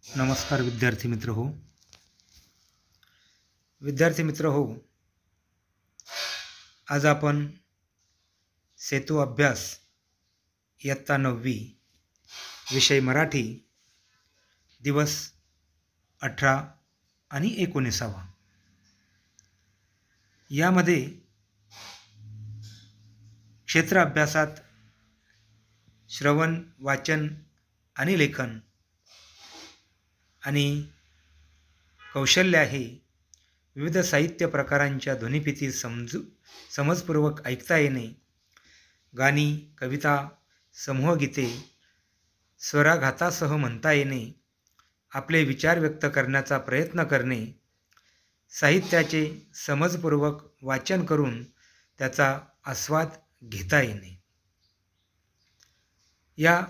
नमस्कार विद्यार्थी मित्र हो. विद्यार्थी मित्र हो, आज आपण सेतू अभ्यास इयत्ता 9वी विषय मराठी दिवस 18 आणि 19 यामध्ये क्षेत्र अभ्यासात श्रवण, वाचन आणि लेखन आणि कौशल्य आहे. विविध साहित्य प्रकारांच्या ध्वनिफिती समजपूर्वक ऐकता येणे, गाणी, कविता, समूहगीते स्वराघातासह म्हणता येणे, आपले विचार व्यक्त करण्याचा प्रयत्न करणे, साहित्याचे समजपूर्वक वाचन करून त्याचा आस्वाद घेता येणे. या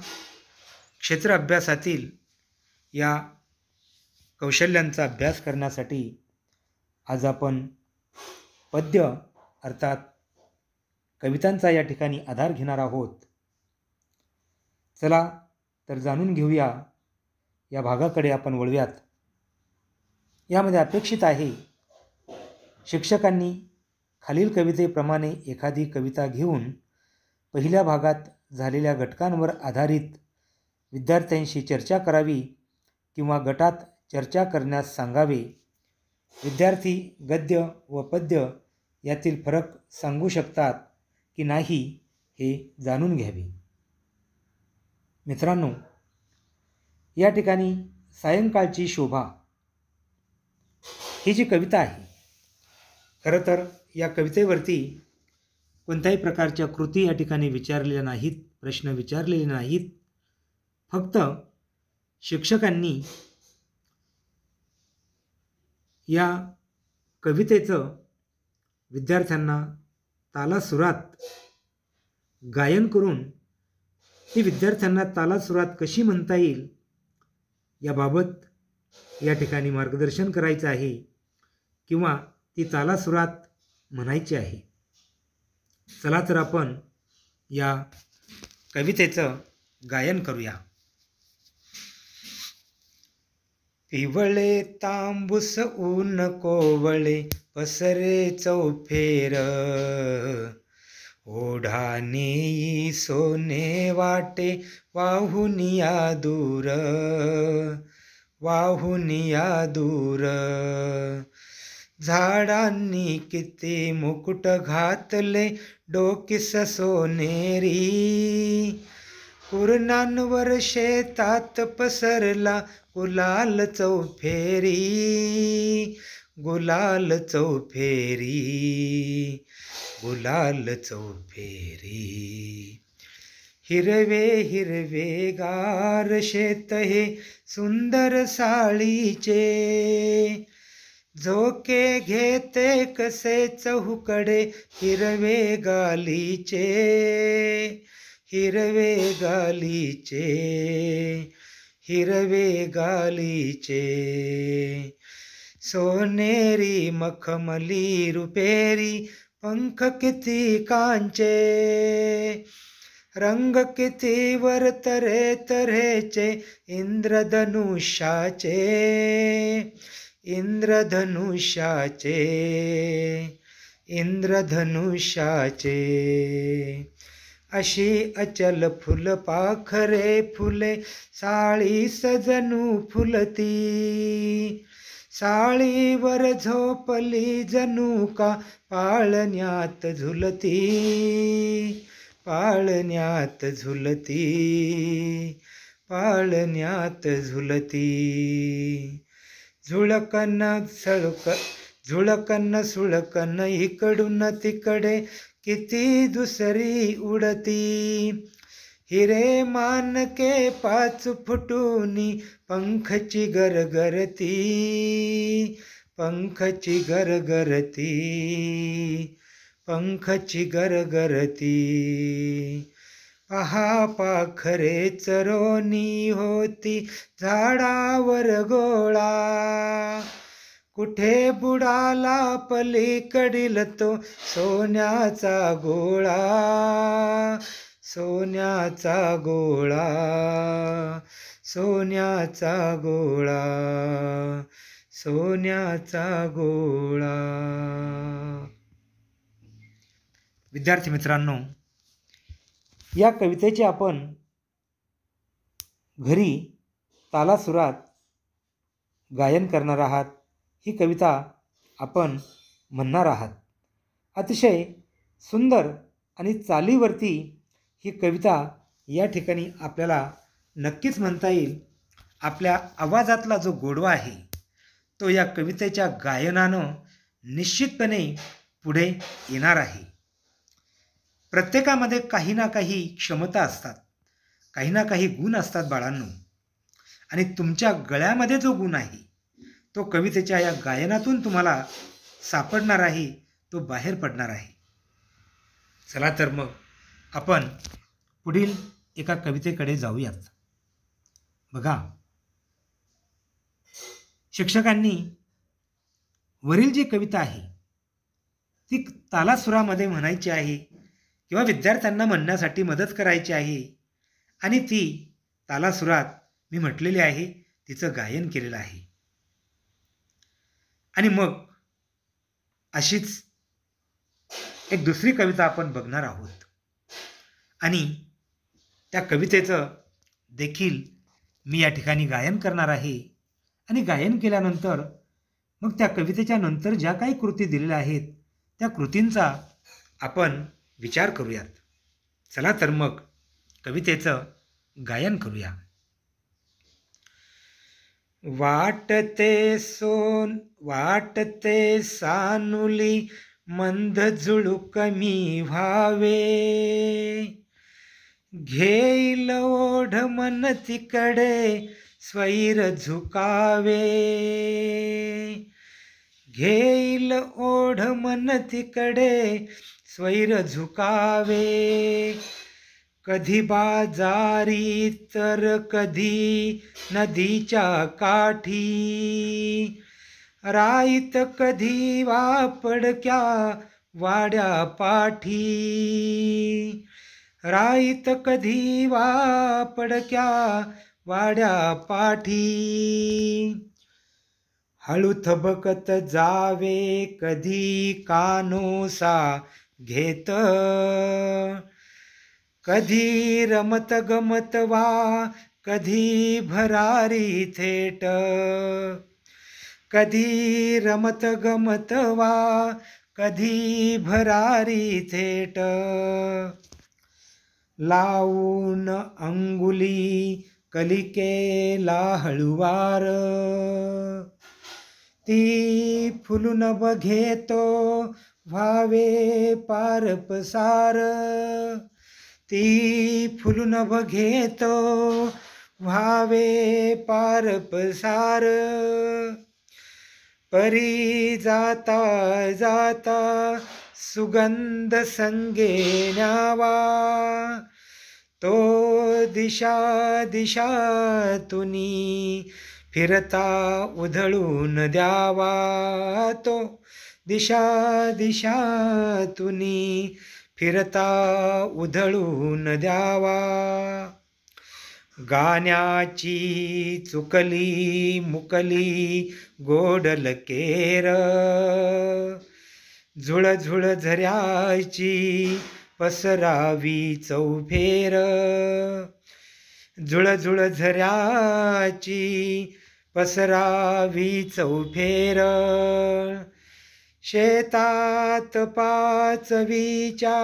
क्षेत्र अभ्यासातील या कौशल्यांचा अभ्यास करण्यासाठी आज आपण पद्य अर्थात कवितांचा या ठिकाणी आधार घेणार आहोत. चला तर जाणून घेऊया, या भागाकडे आपण वळूयात. यामध्ये अपेक्षित आहे शिक्षकांनी खालील कवितेप्रमाणे एखादी कविता घेऊन पहिल्या भागात झालेल्या घटकांवर आधारित विद्यार्थ्यांशी चर्चा करावी किंवा गटात चर्चा करण्यास सांगावे. विद्यार्थी गद्य व पद्य यातील फरक सांगू शकतात की नाही हे जाणून घ्यावे. मित्रांनो, या ठिकाणी सायंकाळची शोभा ही जी कविता आहे, खरं तर या कवितेवरती कोणत्याही प्रकारच्या कृती या ठिकाणी विचारलेल्या नाहीत, प्रश्न विचारलेले नाहीत. फक्त शिक्षकांनी या कवितेचं विद्यार्थ्यांना तालासुरात गायन करून ती विद्यार्थ्यांना तालासुरात कशी म्हणता येईल याबाबत या ठिकाणी मार्गदर्शन करायचं आहे किंवा ती तालासुरात म्हणायची आहे. चला तर आपण या कवितेचं गायन करूया. पिवळे तांबूस ऊन कोवळे पसरे चौफेर, ओढाने सोने वाटे वाहुनिया दूर, वाहुनिया दूर. झाडांनी किती मुकुट घातले डोकीस सोनेरी, कुरणांवर शेतात पसरला गुलाल चौफेरी, गुलाल चौफेरी, गुलाल चौफेरी. हिरवे हिरवे गार शेत हे सुंदर साळीचे, झोके घेते कसे चहूकडे हिरवे गालीचे, हिरवे गालीचे, हिरवे गालीचे. सोनेरी मखमली रुपेरी पंख किती कांचे, रंग किती वर तरे तऱ्हेचे इंद्रधनुष्याचे, इंद्रधनुष्याचे, इंद्रधनुष्याचे. अशी अचल फुलपाखरे फुले साळी सजनू फुलती, साळीवर झोपली जणू का पाळण्यात झुलती, पाळण्यात झुलती, पाळण्यात झुलती. झुळकन झुळकन सुळकन इकडून तिकडे किती दुसरी उडती, हिरे मानके पाच फुटूनी पंखची गरगरती, पंखची गरगरती, पंखची गरगरती. पहा पाखरे चरोनी होती झाडावर गोळा, कुठे बुडाला पलीकडील तो सोन्याचा गोळा, सोन्याचा गोळा, सोन्याचा गोळा, सोन्याचा गोळा. विद्यार्थी मित्रांनो, या कवितेचे आपण घरी तालासुरात गायन करणार आहात. ही कविता आपण म्हणणार आहात. अतिशय सुंदर आणि चालीवरती ही कविता या ठिकाणी आपल्याला नक्कीच म्हणता येईल. आपल्या आवाजातला जो गोडवा आहे तो या कवितेच्या गायनानं निश्चितपणे पुढे येणार आहे. प्रत्येकामध्ये काही ना काही क्षमता असतात, काही ना काही गुण असतात बाळांनो, आणि तुमच्या गळ्यामध्ये जो गुण आहे तो कवितेच्या या गायनातून तुम्हाला सापडणार आहे, तो बाहेर पडणार आहे. चला तर मग आपण पुढील एका कवितेकडे जाऊयात. बघा, शिक्षकांनी वरील जी कविता आहे ती तालासुरामध्ये म्हणायची आहे किंवा विद्यार्थ्यांना म्हणण्यासाठी मदत करायची आहे, आणि ती तालासुरात मी म्हटलेली आहे, तिचं गायन केलेलं आहे. आणि मग अशीच एक दुसरी कविता आपण बघणार आहोत, आणि त्या कवितेचं देखील मी या ठिकाणी गायन करणार आहे. आणि गायन केल्यानंतर मग त्या कवितेच्या नंतर ज्या काही कृती दिलेल्या आहेत त्या कृतींचा आपण विचार करूयात. चला तर मग कवितेचं गायन करूया. वाटते सानुली मंद झुळूक मी व्हावे, घेईल ओढ मन तिकडे स्वैर झुकावे, घेईल ओढ मन तिकडे स्वैर झुकावे, कधी बाजारी तर कधी नदीच्या काठी, राईत कधी वापडक्या वाड्या पाठी, राईत कधी वापडक्या वाड्या पाठी, हळू थबकत जावे कधी कानोसा घेत, कधी रमत गमत वा कधी भरारी थेट, कधी रमत गमत वा कधी भरारी थेट, लावून अंगुली कलिकेला हळुवार, ती फुलून बघेतो व्हावे पार पसार, ती फुलून बघेतो व्हावे पार पसार, परी जाता जाता सुगंध संगे न्यावा, तो दिशा दिशा तुनी फिरता उधळून द्यावा, तो दिशा दिशा तुनी फिरता उधळून द्यावा, गाण्याची चुकली मुकली गोडल केर, झुळझुळ झऱ्याची पसरावी चौफेर, झुळझुळ झऱ्याची पसरावी चौफेर, शेतात पाचवीच्या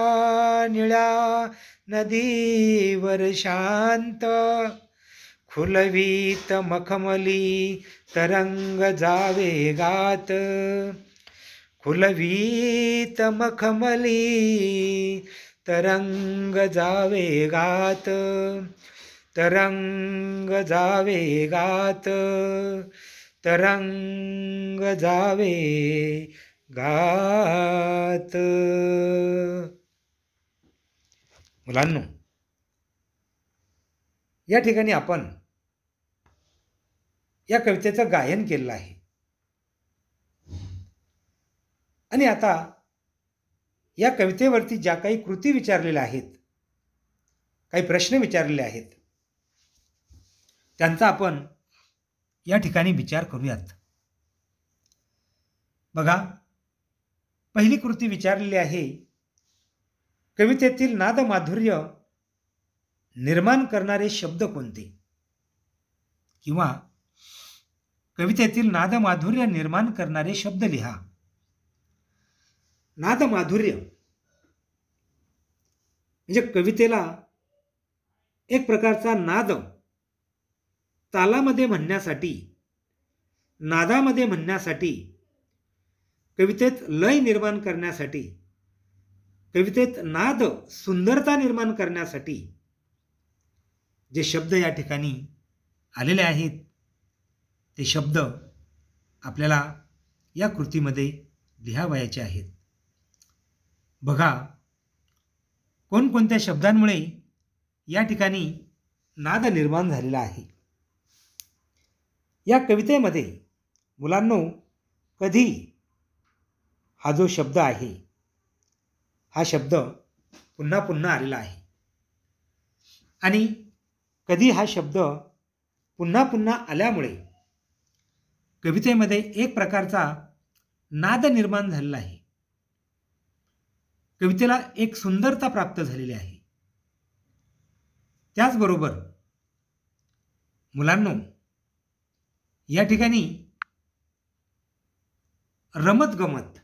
निळ्या नदीवर शांत, खुलवीत मखमली तरंग जावे गात, खुलवीत मखमली तरंग जावे गात, तरंग जावे गात, तरंग जावे गात. मुलांनो, या ठिकाणी आपण या कवितेचं गायन केलेलं आहे, आणि आता या कवितेवरती ज्या काही कृती विचारलेल्या आहेत, काही प्रश्न विचारलेले आहेत, त्यांचा आपण या ठिकाणी विचार करूयात. बघा, पहिली कृती विचारलेली आहे, कवितेतील नादमाधुर्य निर्माण करणारे शब्द कोणते? किंवा कवितेतील नादमाधुर्य निर्माण करणारे शब्द लिहा. नादमाधुर्य म्हणजे कवितेला एक प्रकारचा नाद तालामध्ये म्हणण्यासाठी, नादामध्ये म्हणण्यासाठी, कवितेत लय निर्माण करण्यासाठी, कवितेत नाद सुंदरता निर्माण करण्यासाठी जे शब्द या ठिकाणी आलेले आहेत ते शब्द आपल्याला या कृतीमध्ये लिहावयाचे आहेत. बघा, कोणकोणत्या शब्दांमुळे या ठिकाणी नाद निर्माण झालेला आहे. या कवितेमध्ये मुलांनो, कधी हा जो शब्द आहे हा शब्द पुन्हा पुन्हा आलेला आहे आणि कधी हा शब्द पुन्हा पुन्हा आल्यामुळे कवितेमध्ये एक प्रकारचा नाद निर्माण झालेला आहे. कवितेला एक सुंदरता प्राप्त झालेली आहे. त्याचबरोबर मुलांनो, या ठिकाणी रमत गमत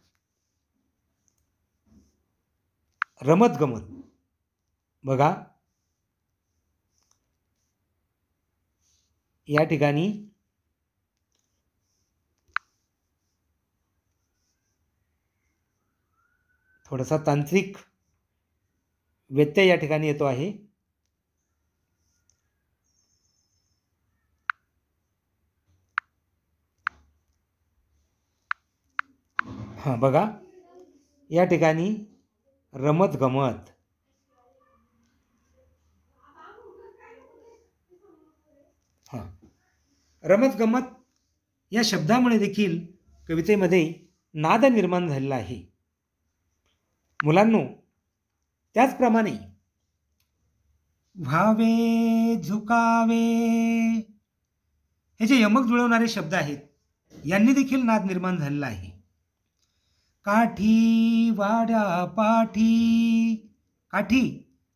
बघा, या ठिकाणी थोडासा तांत्रिक व्यत्यय या ठिकाणी येतो आहे. हां, बघा, या ठिकाणी रमत गमत, हां, रमत गमत या शब्दामुळे देखील कवितेमध्ये नाद निर्माण झालेला आहे. मुलांनो, त्याचप्रमाणे व्हावे झुकावे हे जे यमक जुळवणारे शब्द आहेत यांनी देखील नाद निर्माण झालेला आहे. काठी वाड्या पाठी, काठी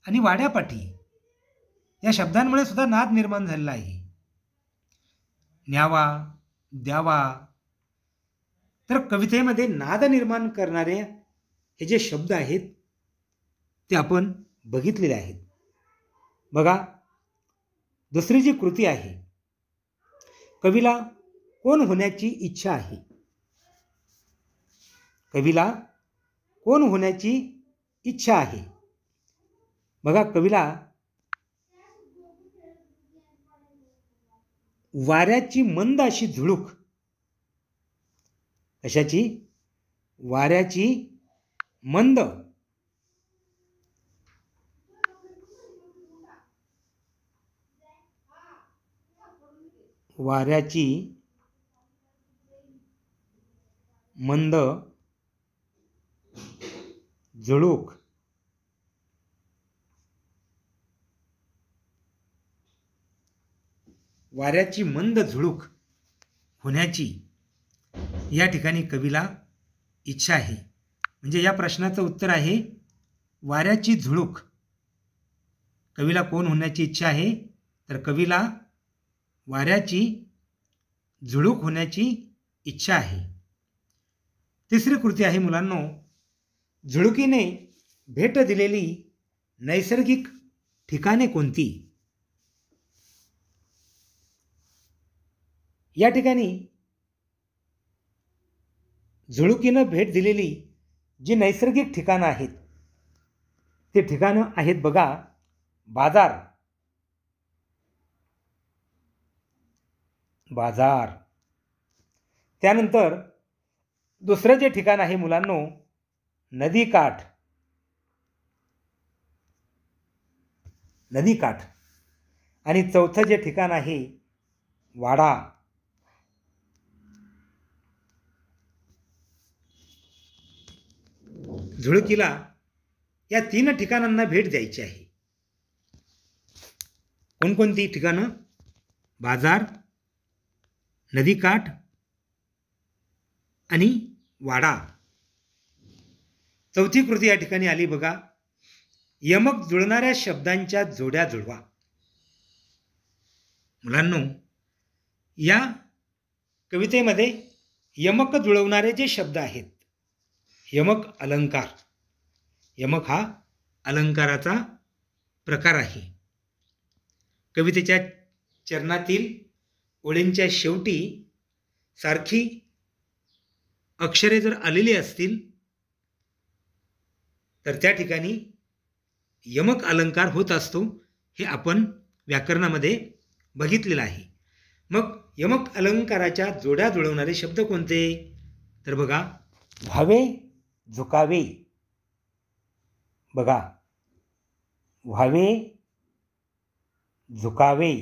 आणि वाड्यापाठी या शब्दांमुळे सुद्धा नाद निर्माण झालेला आहे. न्यावा, द्यावा, तर कवितेमध्ये नाद निर्माण करणारे हे जे शब्द आहेत ते आपण बघितलेले आहेत. बघा, दुसरी जी कृती आहे, कवीला कोण होण्याची इच्छा आहे? कवीला कोण होण्याची इच्छा आहे? बघा, कवीला वाऱ्याची मंद अशी झुळूक, कशाची? वाऱ्याची मंद मंद झुळूक वाऱ्याची मंद झुळूक होण्याची या ठिकाणी कवीला इच्छा आहे. म्हणजे या प्रश्नाचं उत्तर आहे वाऱ्याची झुळूक. कवीला कोण होण्याची इच्छा आहे? तर कवीला वाऱ्याची झुळूक होण्याची इच्छा आहे. तिसरी कृती आहे मुलांनो, झुळुकीने भेट दिलेली नैसर्गिक ठिकाणे कोणती? या ठिकाणी झुळुकीनं भेट दिलेली जी नैसर्गिक ठिकाणं आहेत ते ठिकाणं आहेत बघा, बाजार, त्यानंतर दुसरं जे ठिकाण आहे मुलांनो, नदीकाठ, आणि चौथं जे ठिकाण आहे वाडा. झुळुकीला या 3 ठिकाणांना भेट द्यायची आहे. कोणकोणती ठिकाणं? बाजार, नदीकाठ आणि वाडा. चौथी कृती या ठिकाणी आली बघा. यमक जुळणाऱ्या शब्दांच्या जोड्या जुळवा. मुलांनो, या कवितेमध्ये यमक जुळवणारे जे शब्द आहेत, यमक अलंकार, यमक हा अलंकाराचा प्रकार आहे. कवितेच्या चरणातील ओळींच्या शेवटी सारखी अक्षरे जर आलेली असतील तर त्या ठिकाणी यमक अलंकार होत असतो. हे आपण व्याकरणामध्ये बघितलेलं आहे. मग यमक अलंकाराच्या जोड्या जुळवणारे शब्द कोणते? तर बघा, व्हावे, झुकावे. बघा, व्हावे, झुकावे.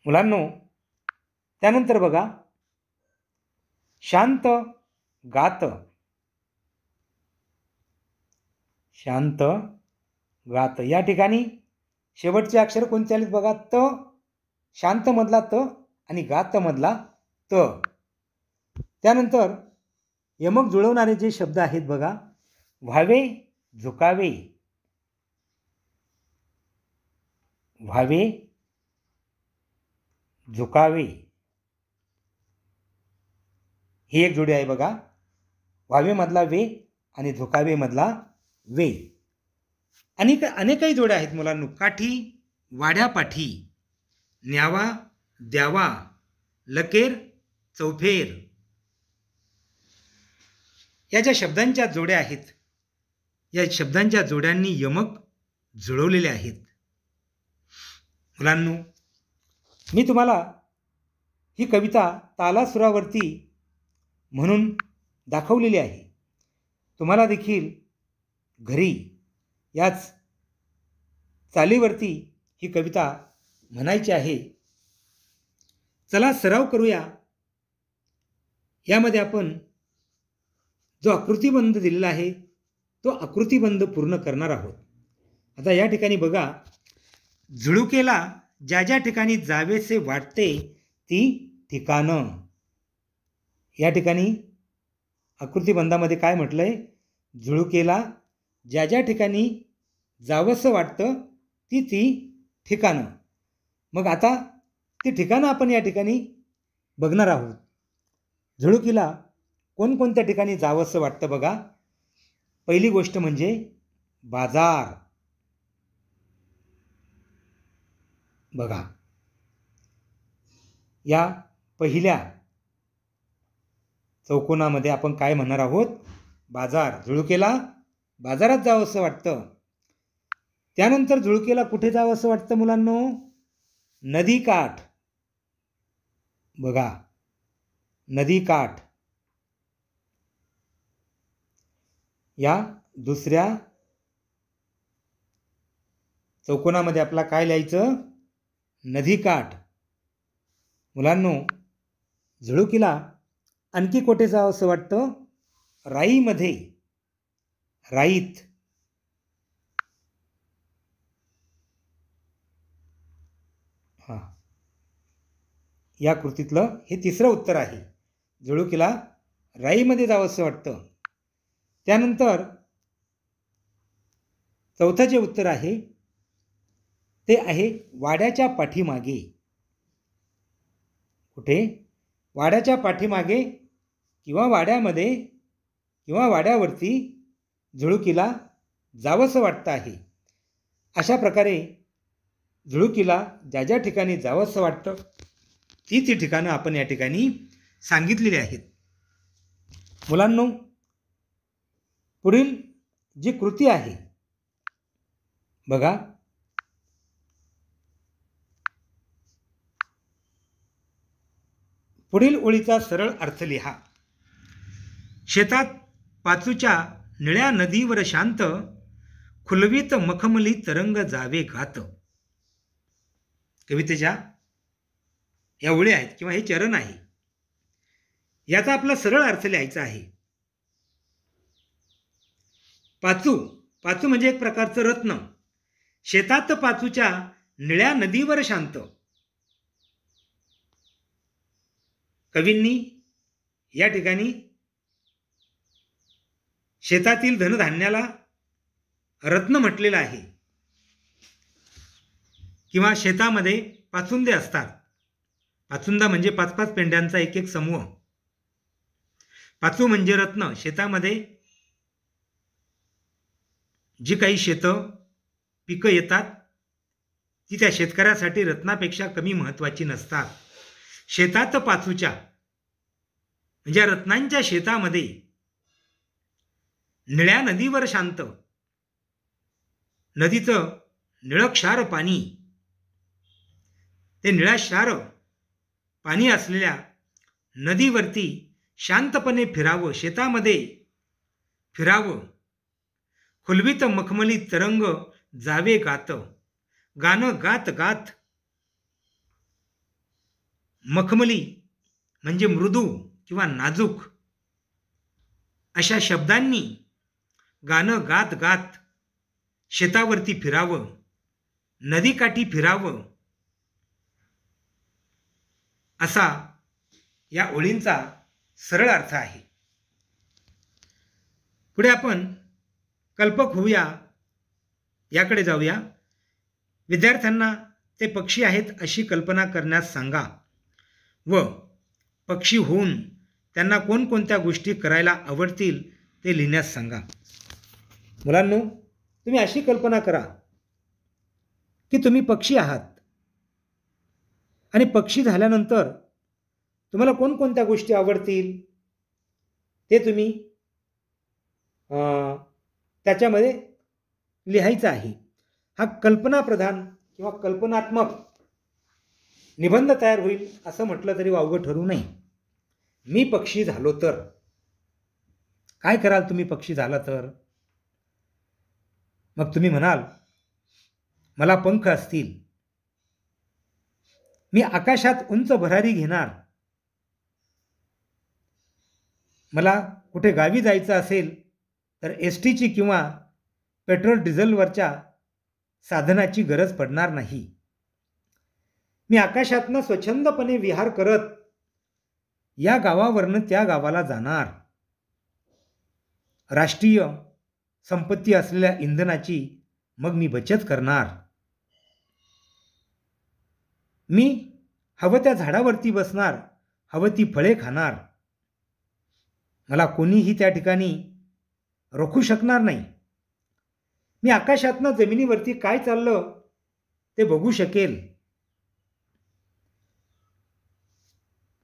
मुलांनो, त्यानंतर बघा, शांत, गात. शांत, गात. या ठिकाणी शेवटचे अक्षर कोणते आलेत बघा? त. शांत मधला त आणि गात मधला त. त्यानंतर यमक जुळवणारे जे शब्द आहेत बघा, व्हावे, झुकावे. व्हावे, झुकावे. ही एक जोडी आहे बघा. व्हावे मधला वे आणि झुकावे मधला वे. आणि अनेकही जोड्या आहेत मुलांनो. काठी, वाड्यापाठी, न्यावा, द्यावा, लकेर, चौफेर. या ज्या शब्दांच्या जोड्या आहेत, या शब्दांच्या जोड्यांनी यमक जुळवलेले आहेत. मुलांनो, मी तुम्हाला ही कविता तालासुरावरती म्हणून दाखवलेली आहे. तुम्हाला देखील घरी याच चालीवरती ही कविता म्हणायची आहे. चला सराव करूया. यामध्ये आपण जो आकृतिबंध दिलेला आहे तो आकृतिबंध पूर्ण करणार आहोत. आता या ठिकाणी बघा, झुळुकेला ज्या ज्या ठिकाणी जावेसे वाटते ती ठिकाणं. या ठिकाणी आकृतिबंधामध्ये काय म्हटलंय? झुळुकेला ज्या ज्या ठिकाणी जावंसं वाटतं ती ठिकाणं. मग आता ती ठिकाणं आपण या ठिकाणी बघणार आहोत. झुळुकीला कोणकोणत्या ठिकाणी जावंसं वाटतं बघा. पहिली गोष्ट म्हणजे बाजार. बघा, या पहिल्या चौकोनामध्ये आपण काय म्हणणार आहोत? बाजार. झुळुकेला बाजारात जावंसं वाटतं. त्यानंतर झुळुकेला कुठे जावंसं वाटतं मुलांनो? नदीकाठ. बघा, नदीकाठ. या दुसऱ्या चौकोनामध्ये आपला काय लिहायचं? नदीकाठ. मुलांनो, झुळुकीला आणखी कुठे जावंसं वाटतं? राईमध्ये. राईत. हां, या कृतीतलं हे तिसरं उत्तर आहे. झुळुकीला राईमध्ये जावंसं वाटतं. त्यानंतर चौथं जे उत्तर आहे ते आहे वाड्याच्या पाठीमागे. कुठे? वाड्याच्या पाठीमागे किंवा वाड्यामध्ये किंवा वाड्यावरती झुळुकीला जावंसं वाटतं आहे. अशा प्रकारे झुळुकीला ज्या ज्या ठिकाणी जावंसं वाटतं ती ठिकाणं आपण या ठिकाणी सांगितलेली आहेत. मुलांनो, पुढील जी कृती आहे बघा, पुढील ओळीचा सरळ अर्थ लिहा. शेतात पाचूच्या निळ्या नदीवर शांत, खुलवीत मखमली तरंग जावे घात. कवितेच्या या ओळी आहेत किंवा हे चरण आहे. याचा आपला सरळ अर्थ लिहायचा आहे. पाचू पाचू म्हणजे एक प्रकारचं रत्न. शेतात पाचूच्या निळ्या नदीवर शांत. कवींनी या ठिकाणी शेतातील धनधान्याला रत्न म्हटलेलं आहे. किंवा शेतामध्ये पाचुंदे असतात. पाचुंदा म्हणजे 5-5 पेंड्यांचा एक एक समूह. पाचू म्हणजे रत्न. शेतामध्ये जी काही शेतं पिकं येतात ती त्या शेतकऱ्यासाठी रत्नापेक्षा कमी महत्त्वाची नसतात. शेतात पाचूच्या म्हणजे रत्नांच्या शेतामध्ये निळ्या नदीवर शांत. नदीचं निळक्षार पाणी, ते निळाक्षार पाणी असलेल्या नदीवरती शांतपणे फिरावं, शेतामध्ये फिरावं. खुलवीत मखमली तरंग जावे गात. गाणं गात गात. मखमली म्हणजे मृदू किंवा नाजूक अशा शब्दांनी गाणं गात गात शेतावरती फिरावं, नदीकाठी फिरावं, असा या ओळींचा सरळ अर्थ आहे. पुढे आपण कल्पक होऊया याकडे जाऊया. विद्यार्थ्यांना ते पक्षी आहेत अशी कल्पना करण्यास सांगा व पक्षी होऊन त्यांना कोणकोणत्या गोष्टी करायला आवडतील ते लिहिण्यास सांगा. मुलांनो, तुम्ही अशी कल्पना करा की तुम्ही पक्षी आहात आणि पक्षी झाल्यानंतर तुम्हाला कोणकोणत्या गोष्टी आवडतील ते तुम्ही त्याच्यामध्ये लिहायचं आहे. हा कल्पनाप्रधान किंवा कल्पनात्मक निबंध तयार होईल असं म्हटलं तरी वावगं ठरू नये. मी पक्षी झालो तर काय कराल तुम्ही पक्षी झाला तर? मग तुम्ही म्हणाल मला पंख असतील, मी आकाशात उंच भरारी घेणार, मला कुठे गावी जायचं असेल तर एसटीची किंवा पेट्रोल डिझेलवरच्या साधनाची गरज पडणार नाही. मी आकाशातनं स्वच्छंदपणे विहार करत या गावावरनं त्या गावाला जाणार. राष्ट्रीय संपत्ती असलेल्या इंधनाची मग मी बचत करणार. मी हवं त्या झाडावरती बसणार, हवं ती फळे खाणार. मला कोणीही त्या ठिकाणी रोखू शकणार नाही. मी आकाशातनं जमिनीवरती काय चाललं ते बघू शकेल.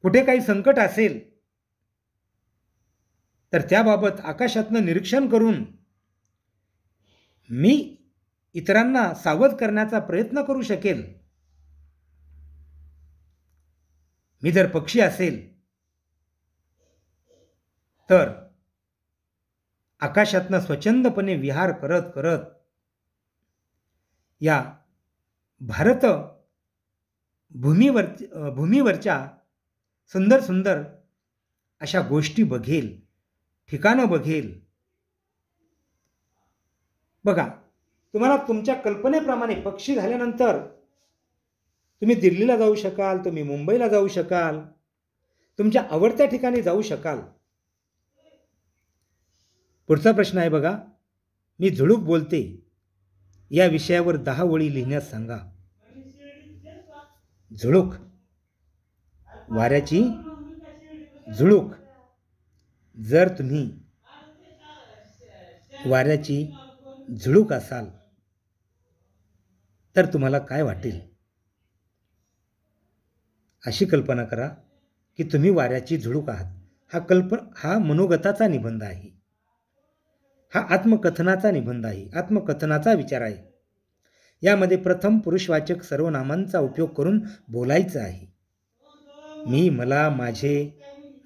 कुठे काही संकट असेल तर त्याबाबत आकाशातनं निरीक्षण करून मी इतरांना सावध करण्याचा प्रयत्न करू शकेल. मी जर पक्षी असेल तर आकाशातनं स्वच्छंदपणे विहार करत करत या भारत भूमीवरच्या सुंदर सुंदर अशा गोष्टी बघेल, ठिकाणं बघेल. बघा, तुम्हाला तुमच्या कल्पनेप्रमाणे पक्षी झाल्यानंतर तुम्ही दिल्लीला जाऊ शकाल, तुम्ही मुंबईला जाऊ शकाल, तुमच्या आवडत्या ठिकाणी जाऊ शकाल. पुढचा प्रश्न आहे बघा, मी झुळूक बोलते या विषयावर 10 ओळी लिहिण्यास सांगा. झुळूक, वाऱ्याची झुळूक. जर तुम्ही वाऱ्याची झुळूक असाल तर तुम्हाला काय वाटेल? अशी कल्पना करा की तुम्ही वाऱ्याची झुळूक आहात. हा मनोगताचा निबंध आहे. हा आत्मकथनाचा निबंध आहे, आत्मकथनाचा विचार आहे. यामध्ये प्रथम पुरुषवाचक सर्वनामांचा उपयोग करून बोलायचं आहे. मी, मला, माझे,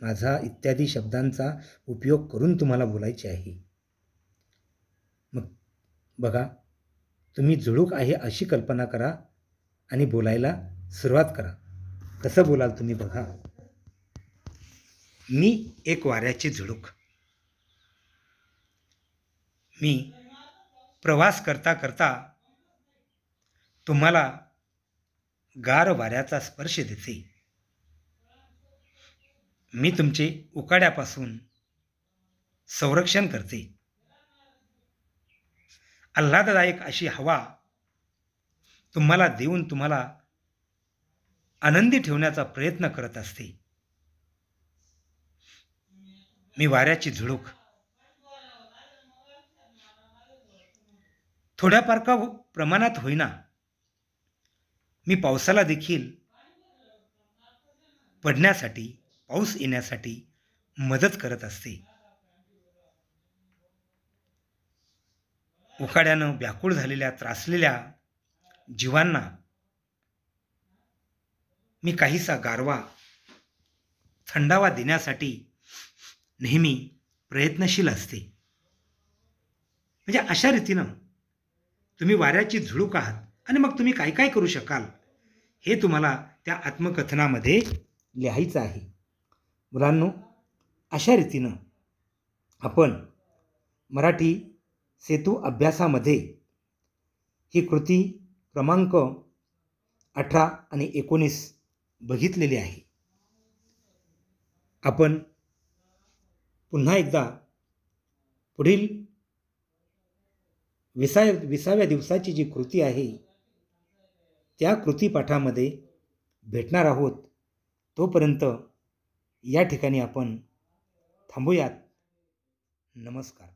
माझा इत्यादी शब्दांचा उपयोग करून तुम्हाला बोलायचे आहे. मग बघा, तुम्ही झुळूक आहे अशी कल्पना करा आणि बोलायला सुरुवात करा. कसं बोलाल तुम्ही बघा. मी एक वाऱ्याची झुळूक. मी प्रवास करता करता तुम्हाला गार वाऱ्याचा स्पर्श देते. मी तुमचे उकाड्यापासून संरक्षण करते. आल्हाददायक अशी हवा तुम्हाला देऊन तुम्हाला आनंदी ठेवण्याचा प्रयत्न करत असते. मी वाऱ्याची झुळूक थोड्याफार का प्रमाणात होईना मी पावसाला देखील पडण्यासाठी, पाऊस येण्यासाठी मदत करत असते. उकाड्यानं व्याकुळ झालेल्या, त्रासलेल्या जीवांना मी काहीसा गारवा, थंडावा देण्यासाठी नेहमी प्रयत्नशील असते. म्हणजे अशा रीतीनं तुम्ही वाऱ्याची झुळूक आहात आणि मग तुम्ही काय काय करू शकाल हे तुम्हाला त्या आत्मकथनामध्ये लिहायचं आहे. मुलांनो, अशा रीतीनं आपण मराठी सेतू अभ्यासामध्ये ही कृती क्रमांक 18 आणि 19 बघितलेली आहे. आपण पुन्हा एकदा पुढील 20व्या दिवसाची जी कृती आहे त्या कृतीपाठामध्ये भेटणार आहोत. तोपर्यंत या ठिकाणी आपण थांबूयात. नमस्कार.